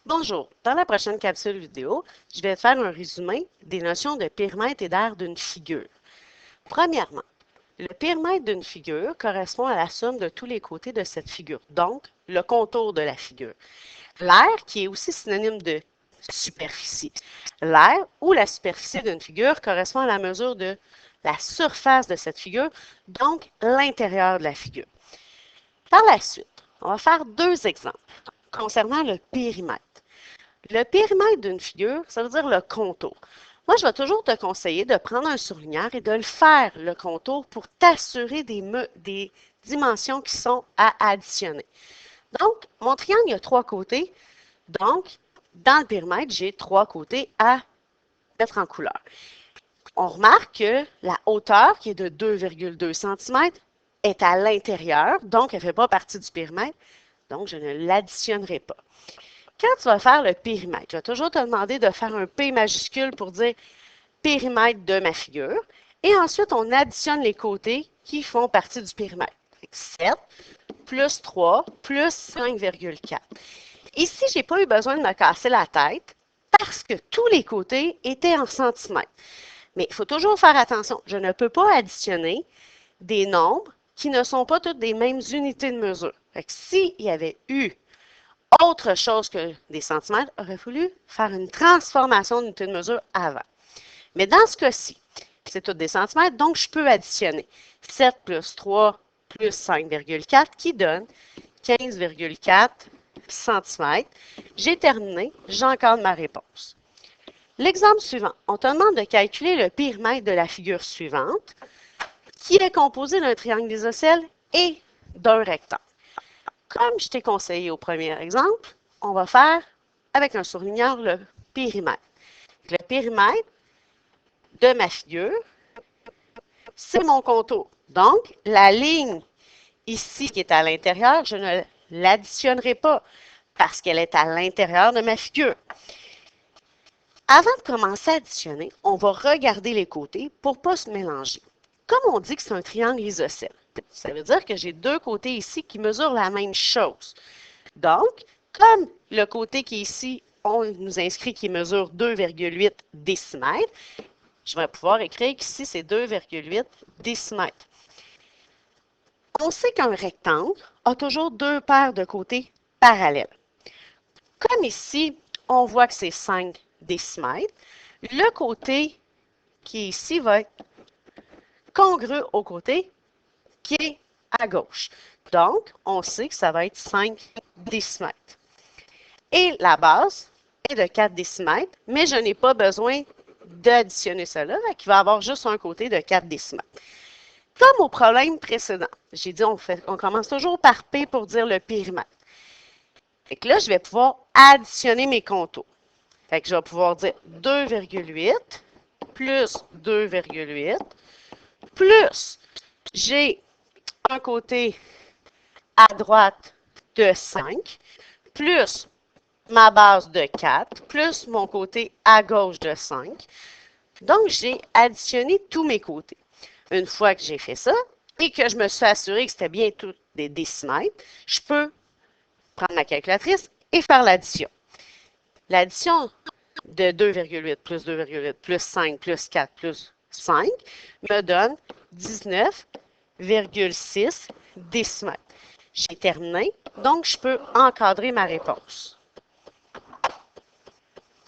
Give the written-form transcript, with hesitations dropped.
Bonjour, dans la prochaine capsule vidéo, je vais faire un résumé des notions de périmètre et d'aire d'une figure. Premièrement, le périmètre d'une figure correspond à la somme de tous les côtés de cette figure, donc le contour de la figure. L'aire, qui est aussi synonyme de superficie. L'aire ou la superficie d'une figure correspond à la mesure de la surface de cette figure, donc l'intérieur de la figure. Par la suite, on va faire deux exemples concernant le périmètre. Le périmètre d'une figure, ça veut dire le contour. Moi, je vais toujours te conseiller de prendre un surligneur et de le faire, le contour, pour t'assurer des dimensions qui sont à additionner. Donc, mon triangle a trois côtés. Donc, dans le périmètre, j'ai trois côtés à mettre en couleur. On remarque que la hauteur, qui est de 2,2 cm, est à l'intérieur, donc elle ne fait pas partie du périmètre, donc je ne l'additionnerai pas. Quand tu vas faire le périmètre, je vais toujours te demander de faire un P majuscule pour dire périmètre de ma figure. Et ensuite, on additionne les côtés qui font partie du périmètre. 7 plus 3 plus 5,4. Ici, je n'ai pas eu besoin de me casser la tête parce que tous les côtés étaient en centimètres. Mais il faut toujours faire attention. Je ne peux pas additionner des nombres qui ne sont pas toutes des mêmes unités de mesure. S'il y avait eu autre chose que des centimètres, il aurait fallu faire une transformation d'unité de mesure avant. Mais dans ce cas-ci, c'est tout des centimètres, donc je peux additionner 7 plus 3 plus 5,4 qui donne 15,4 cm. J'ai terminé, j'encadre ma réponse. L'exemple suivant, on te demande de calculer le périmètre de la figure suivante, qui est composée d'un triangle isocèle et d'un rectangle. Comme je t'ai conseillé au premier exemple, on va faire avec un surligneur le périmètre. Le périmètre de ma figure, c'est mon contour. Donc, la ligne ici qui est à l'intérieur, je ne l'additionnerai pas parce qu'elle est à l'intérieur de ma figure. Avant de commencer à additionner, on va regarder les côtés pour ne pas se mélanger. Comme on dit que c'est un triangle isocèle, ça veut dire que j'ai deux côtés ici qui mesurent la même chose. Donc, comme le côté qui est ici, on nous inscrit qu'il mesure 2,8 décimètres, je vais pouvoir écrire qu'ici, c'est 2,8 décimètres. On sait qu'un rectangle a toujours deux paires de côtés parallèles. Comme ici, on voit que c'est 5 décimètres, le côté qui est ici va être congru au côté qui est à gauche. Donc, on sait que ça va être 5 décimètres. Et la base est de 4 décimètres, mais je n'ai pas besoin d'additionner cela, il va avoir juste un côté de 4 décimètres. Comme au problème précédent, j'ai dit on commence toujours par P pour dire le périmètre. Fait que là, je vais pouvoir additionner mes contours. Fait que je vais pouvoir dire 2,8 plus 2,8 plus j'ai un côté à droite de 5 plus ma base de 4 plus mon côté à gauche de 5. Donc, j'ai additionné tous mes côtés. Une fois que j'ai fait ça et que je me suis assuré que c'était bien tous des décimètres, je peux prendre ma calculatrice et faire l'addition. L'addition de 2,8 plus 2,8 plus 5 plus 4 plus 5 me donne 19,6 décimètres. J'ai terminé, donc je peux encadrer ma réponse.